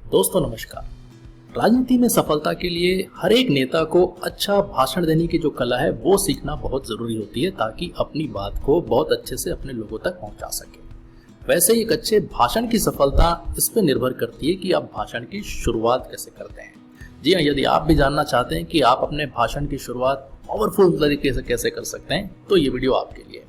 दोस्तों नमस्कार। राजनीति में सफलता के लिए हर एक नेता को अच्छा भाषण देने की जो कला है वो सीखना बहुत जरूरी होती है ताकि अपनी बात को बहुत अच्छे से अपने लोगों तक पहुंचा सके। वैसे ही एक अच्छे भाषण की सफलता इस पर निर्भर करती है कि आप भाषण की शुरुआत कैसे करते हैं। जी हाँ, यदि आप भी जानना चाहते हैं कि आप अपने भाषण की शुरुआत पावरफुल तरीके से कैसे कर सकते हैं तो ये वीडियो आपके लिए।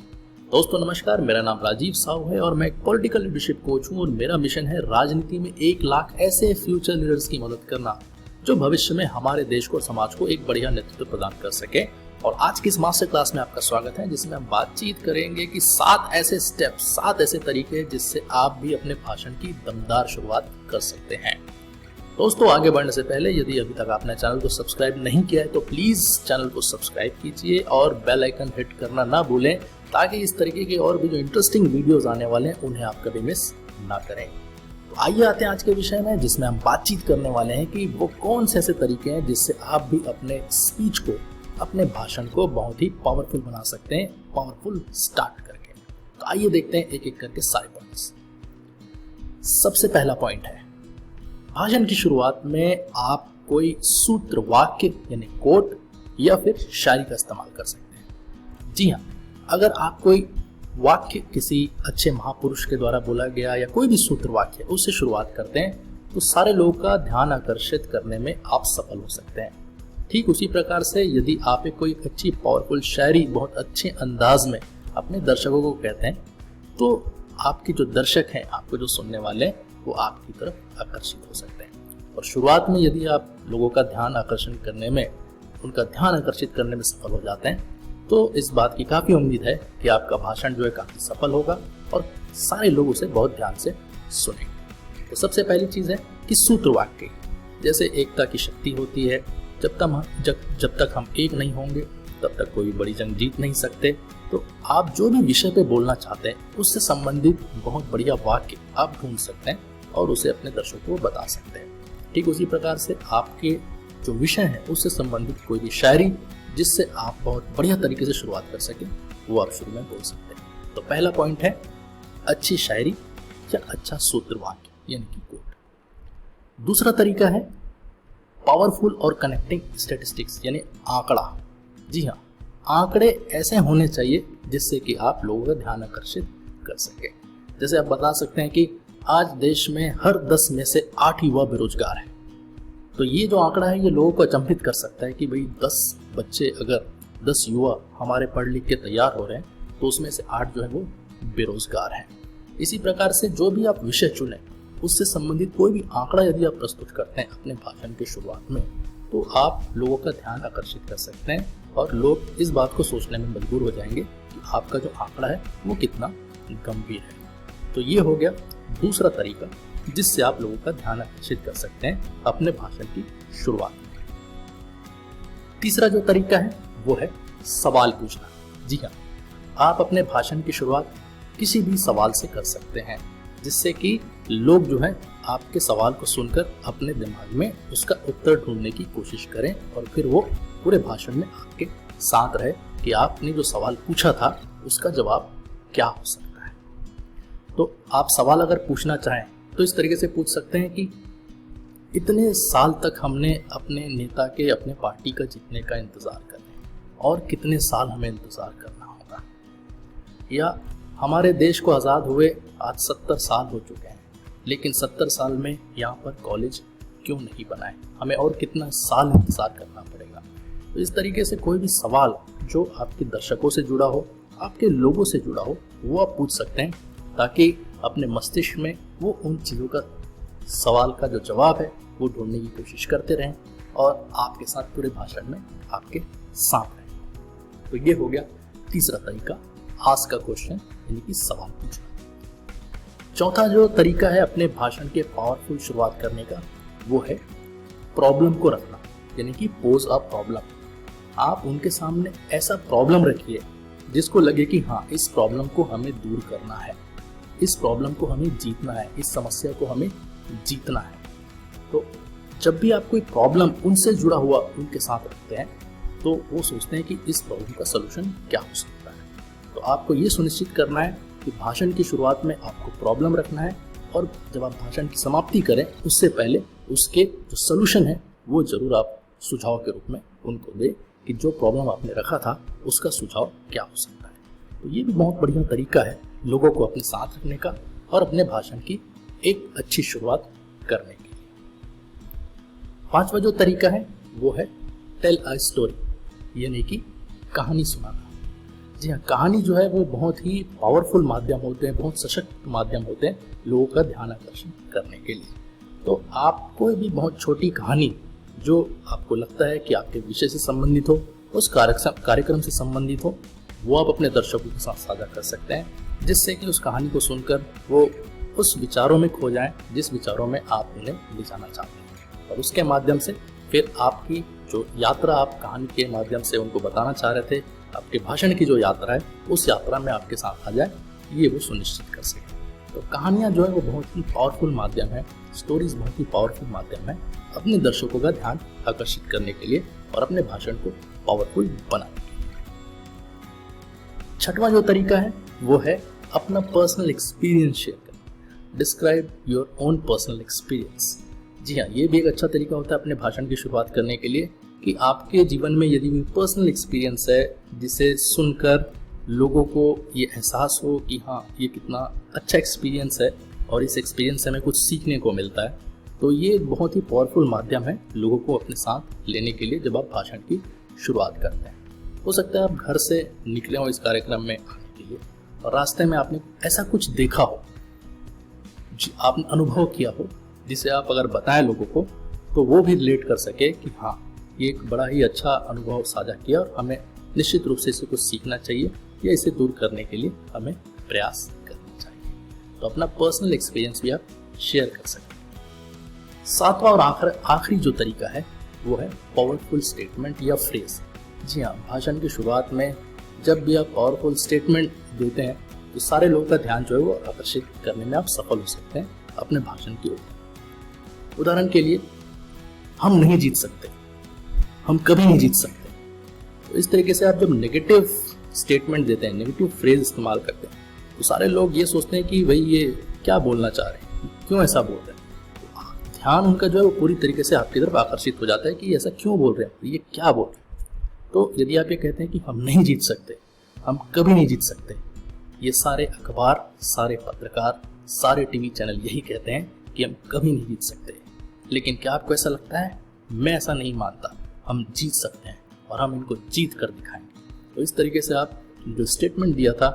दोस्तों नमस्कार, मेरा नाम राजीव साहू है और मैं एक पॉलिटिकल लीडरशिप कोच हूँ और मेरा मिशन है राजनीति में 1 लाख ऐसे फ्यूचर लीडर्स की मदद करना जो भविष्य में हमारे देश को और समाज को एक बढ़िया नेतृत्व प्रदान कर सके। और आज की इस मास्टर क्लास में आपका स्वागत है जिसमें हम बातचीत करेंगे कि 7 ऐसे स्टेप, 7 ऐसे तरीके जिससे आप भी अपने भाषण की दमदार शुरुआत कर सकते हैं। दोस्तों आगे बढ़ने से पहले यदि अभी तक आपने चैनल को सब्सक्राइब नहीं किया है तो प्लीज चैनल को सब्सक्राइब कीजिए और बेल आइकन हिट करना ना भूलें ताकि इस तरीके के और भी जो इंटरेस्टिंग वीडियोस आने वाले हैं उन्हें आप कभी मिस ना करें। तो आइए आते हैं आज के विषय में जिसमें हम बातचीत करने वाले हैं कि वो कौन से ऐसे तरीके हैं जिससे आप भी अपने स्पीच को, अपने भाषण को बहुत ही पावरफुल बना सकते हैं, पावरफुल स्टार्ट करके। तो आइए देखते हैं एक एक करके सारे पॉइंट्स। सबसे पहला पॉइंट है, भाषण की शुरुआत में आप कोई सूत्र, वाक्य यानी कोट या फिर शायरी का इस्तेमाल कर सकते हैं। जी हाँ, अगर आप कोई वाक्य किसी अच्छे महापुरुष के द्वारा बोला गया या कोई भी सूत्र वाक्य उससे शुरुआत करते हैं तो सारे लोगों का ध्यान आकर्षित करने में आप सफल हो सकते हैं। ठीक उसी प्रकार से यदि आप एक कोई अच्छी पावरफुल शायरी बहुत अच्छे अंदाज में अपने दर्शकों को कहते हैं तो आपके जो दर्शक हैं, आपको जो सुनने वाले हैं, वो आपकी तरफ आकर्षित हो सकते हैं। और शुरुआत में यदि आप लोगों का ध्यान आकर्षण करने में, उनका ध्यान आकर्षित करने में सफल हो जाते हैं तो इस बात की काफी उम्मीद है कि आपका भाषण जो है काफी सफल होगा और सारे लोग उसे बहुत ध्यान से सुनेंगे। तो सबसे पहली चीज है कि सूत्र वाक्य, जैसे एकता की शक्ति होती है, जब तक हम एक नहीं होंगे तब तक कोई बड़ी जंग जीत नहीं सकते। तो आप जो भी विषय पे बोलना चाहते हैं उससे संबंधित बहुत बढ़िया वाक्य आप ढूंढ सकते हैं और उसे अपने दर्शकों को बता सकते हैं। ठीक उसी प्रकार से आपके जो विषय है उससे संबंधित कोई भी शायरी जिससे आप बहुत बढ़िया तरीके से शुरुआत कर सकें वो आप शुरू में बोल सकते हैं। तो पहला पॉइंट है अच्छी शायरी या अच्छा सूत्र वाक्य यानी कि कोट। दूसरा तरीका है पावरफुल और कनेक्टिंग स्टैटिस्टिक्स यानी आंकड़ा। जी हाँ, आंकड़े ऐसे होने चाहिए जिससे कि आप लोगों का ध्यान आकर्षित कर सके। जैसे आप बता सकते हैं कि आज देश में हर 10 में से 8 युवा बेरोजगार हैं। तो ये जो आंकड़ा है ये लोगों को अचंभित कर सकता है कि भाई 10 बच्चे, अगर 10 युवा हमारे पढ़ लिख के तैयार हो रहे हैं तो उसमें से 8 जो है वो बेरोजगार हैं। इसी प्रकार से जो भी आप विषय चुने उससे संबंधित कोई भी आंकड़ा यदि आप प्रस्तुत करते हैं अपने भाषण की शुरुआत में तो आप लोगों का ध्यान आकर्षित कर सकते हैं और लोग इस बात को सोचने में मजबूर हो जाएंगे कि आपका जो आंकड़ा है वो कितना गंभीर है। तो ये हो गया दूसरा तरीका जिससे आप लोगों का ध्यान आकर्षित कर सकते हैं अपने भाषण की शुरुआत में। तीसरा जो तरीका है वो है सवाल पूछना। जी हाँ, आप अपने भाषण की शुरुआत किसी भी सवाल से कर सकते हैं जिससे कि लोग जो है आपके सवाल को सुनकर अपने दिमाग में उसका उत्तर ढूंढने की कोशिश करें और फिर वो पूरे भाषण में आपके साथ रहे कि आपने जो सवाल पूछा था उसका जवाब क्या हो सकता है। तो आप सवाल अगर पूछना चाहें तो इस तरीके से पूछ सकते हैं कि इतने साल तक हमने अपने नेता के, अपने पार्टी का जीतने का इंतजार कर रहे हैं और कितने साल हमें इंतजार करना होगा। या हमारे देश को आज़ाद हुए आज 70 साल हो चुके हैं लेकिन 70 साल में यहाँ पर कॉलेज क्यों नहीं बनाए, हमें और कितना साल इंतजार करना पड़ेगा। तो इस तरीके से कोई भी सवाल जो आपके दर्शकों से जुड़ा हो, आपके लोगों से जुड़ा हो, वो आप पूछ सकते हैं ताकि अपने मस्तिष्क में वो उन चीज़ों का, सवाल का जो जवाब है वो ढूंढने की कोशिश करते रहें और आपके साथ पूरे भाषण में आपके साथ रहें। तो ये हो गया तीसरा तरीका, आस्क अ क्वेश्चन यानी कि सवाल पूछना। चौथा जो तरीका है अपने भाषण के पावरफुल शुरुआत करने का वो है प्रॉब्लम को रखना यानी कि पोज अ प्रॉब्लम। आप उनके सामने ऐसा प्रॉब्लम रखिए जिसको लगे कि हाँ, इस प्रॉब्लम को हमें दूर करना है, इस प्रॉब्लम को हमें जीतना है, इस समस्या को हमें जीतना है। तो जब भी आप कोई प्रॉब्लम उनसे जुड़ा हुआ उनके साथ रखते हैं तो वो सोचते हैं कि इस प्रॉब्लम का सलूशन क्या हो सकता है। तो आपको ये सुनिश्चित करना है कि भाषण की शुरुआत में आपको प्रॉब्लम रखना है और जब आप भाषण की समाप्ति करें उससे पहले उसके जो सोल्यूशन है वो जरूर आप सुझाव के रूप में उनको दें कि जो प्रॉब्लम आपने रखा था उसका सुझाव क्या हो सकता है। तो ये भी बहुत बढ़िया तरीका है लोगों को अपने साथ रखने का और अपने भाषण की एक अच्छी शुरुआत करने के लिए। 5वां जो तरीका है वो है टेल अ स्टोरी, यानी कि कहानी सुनाना। जी हाँ, कहानी जो है वो बहुत ही पावरफुल माध्यम होते हैं, बहुत सशक्त माध्यम होते हैं लोगों का ध्यान आकर्षण करने के लिए। तो आप कोई भी बहुत छोटी कहानी जो आपको लगता है कि आपके विषय से संबंधित हो, उस कार्यक्रम से संबंधित हो, वो आप अपने दर्शकों के साथ साझा कर सकते हैं, जिससे कि उस कहानी को सुनकर वो उस विचारों में खो जाएं जिस विचारों में आप उन्हें ले जाना चाहते हैं। और उसके माध्यम से फिर आपकी जो यात्रा आप कहानी के माध्यम से उनको बताना चाह रहे थे, आपके भाषण की जो यात्रा है उस यात्रा में आपके साथ आ जाए, ये वो सुनिश्चित कर सके। तो कहानियाँ जो है वो बहुत ही पावरफुल माध्यम है, स्टोरीज बहुत ही पावरफुल माध्यम है अपने दर्शकों का ध्यान आकर्षित करने के लिए और अपने भाषण को पावरफुल बनाने के लिए। 6वां जो तरीका है वो है अपना पर्सनल एक्सपीरियंस शेयर करना। Describe your own personal experience. जी हाँ, ये भी एक अच्छा तरीका होता है अपने भाषण की शुरुआत करने के लिए कि आपके जीवन में यदि कोई पर्सनल एक्सपीरियंस है जिसे सुनकर लोगों को ये एहसास हो कि हाँ ये कितना अच्छा एक्सपीरियंस है और इस एक्सपीरियंस से हमें कुछ सीखने को मिलता है, तो ये बहुत ही पावरफुल माध्यम है लोगों को अपने साथ लेने के लिए जब आप भाषण की शुरुआत करते हैं। हो सकता है आप घर से निकले हो इस कार्यक्रम में आने के लिए और रास्ते में आपने ऐसा कुछ देखा हो, आपने अनुभव किया हो, जिसे आप अगर बताएं लोगों को तो वो भी रिलेट कर सके कि हाँ ये एक बड़ा ही अच्छा अनुभव साझा किया और हमें निश्चित रूप से इसे कुछ सीखना चाहिए या इसे दूर करने के लिए हमें प्रयास करना चाहिए। तो अपना पर्सनल एक्सपीरियंस भी आप शेयर कर सकते हैं। 7वां और आखिरी जो तरीका है वो है पावरफुल स्टेटमेंट या फ्रेज। जी हाँ, भाषण की शुरुआत में जब भी आप पावरफुल स्टेटमेंट देते हैं तो सारे लोगों का ध्यान जो है वो आकर्षित करने में आप सफल हो सकते हैं अपने भाषण की ओर। उदाहरण के लिए, हम नहीं जीत सकते, हम कभी नहीं जीत सकते। तो इस तरीके से आप जब नेगेटिव स्टेटमेंट देते हैं, नेगेटिव फ्रेज इस्तेमाल करते हैं, तो सारे लोग ये सोचते हैं कि भाई ये क्या बोलना चाह रहे हैं, क्यों ऐसा बोल रहे हैं। तो ध्यान उनका जो है वो पूरी तरीके से आपकी तरफ आकर्षित हो जाता है कि ऐसा क्यों बोल रहे हैं, ये क्या बोल रहे हैं। तो यदि आप ये कहते हैं कि हम नहीं जीत सकते, हम कभी नहीं जीत सकते, ये सारे अखबार, सारे पत्रकार, सारे टीवी चैनल यही कहते हैं कि हम कभी नहीं जीत सकते। लेकिन क्या आपको ऐसा लगता है? मैं ऐसा नहीं मानता, हम जीत सकते हैं और हम इनको जीत कर दिखाएंगे। तो इस तरीके से आप जो स्टेटमेंट दिया था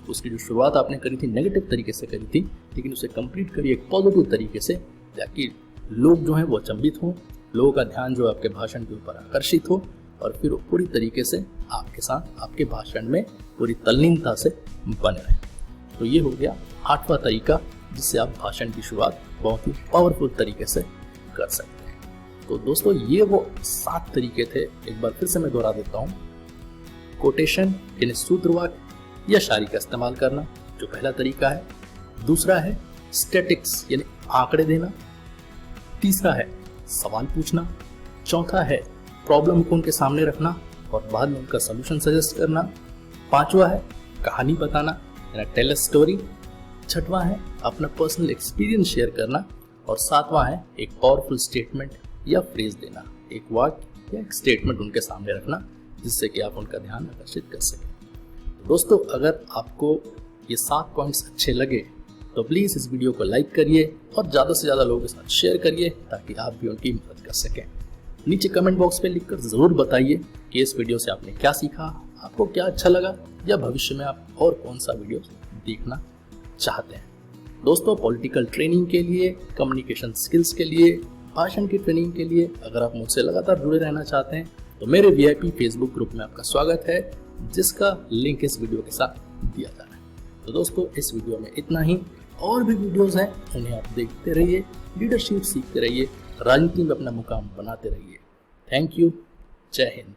उसकी जो शुरुआत आपने करी थी नेगेटिव तरीके से करी थी, लेकिन उसे कंप्लीट करिए एक पॉजिटिव तरीके से, ताकि लोग जो हैं वो अचंभित हों, लोगों का ध्यान जो आपके भाषण के ऊपर आकर्षित हो और फिर वो पूरी तरीके से आपके साथ आपके भाषण में पूरी तल्लीनता से बने रहें। तो ये हो गया 8वां तरीका जिससे आप भाषण की शुरुआत बहुत ही पावरफुल तरीके से कर सकते हैं। तो दोस्तों, ये वो 7 तरीके थे, एक बार फिर से मैं दोहरा देता हूँ। कोटेशन यानी सूत्रवाक्य या शायरी का इस्तेमाल करना जो पहला तरीका है। दूसरा है स्टैटिक्स यानी आंकड़े देना। तीसरा है सवाल पूछना। चौथा है प्रॉब्लम को उनके सामने रखना और बाद में उनका सलूशन सजेस्ट करना। 5वां है कहानी बताना यानी टेल अ स्टोरी। 6वां है अपना पर्सनल एक्सपीरियंस शेयर करना और 7वां है एक पावरफुल स्टेटमेंट या फ्रेज देना, एक वाक्य या एक स्टेटमेंट उनके सामने रखना जिससे कि आप उनका ध्यान आकर्षित कर सकें। दोस्तों, अगर आपको ये 7 पॉइंट्स अच्छे लगे तो प्लीज़ इस वीडियो को लाइक करिए और ज़्यादा से ज़्यादा लोगों के साथ शेयर करिए ताकि आप भी उनकी मदद कर सकें। नीचे कमेंट बॉक्स में लिखकर ज़रूर बताइए कि इस वीडियो से आपने क्या सीखा, आपको क्या अच्छा लगा या भविष्य में आप और कौन सा वीडियो देखना चाहते हैं। दोस्तों, पॉलिटिकल ट्रेनिंग के लिए, कम्युनिकेशन स्किल्स के लिए, भाषण की ट्रेनिंग के लिए अगर आप मुझसे लगातार जुड़े रहना चाहते हैं तो मेरे VIP फेसबुक ग्रुप में आपका स्वागत है, जिसका लिंक इस वीडियो के साथ दिया जा रहा है। तो दोस्तों, इस वीडियो में इतना ही। और भी वीडियोस हैं, उन्हें आप देखते रहिए, लीडरशिप सीखते रहिए, राजनीति में अपना मुकाम बनाते रहिए। Thank you. जय हिंद।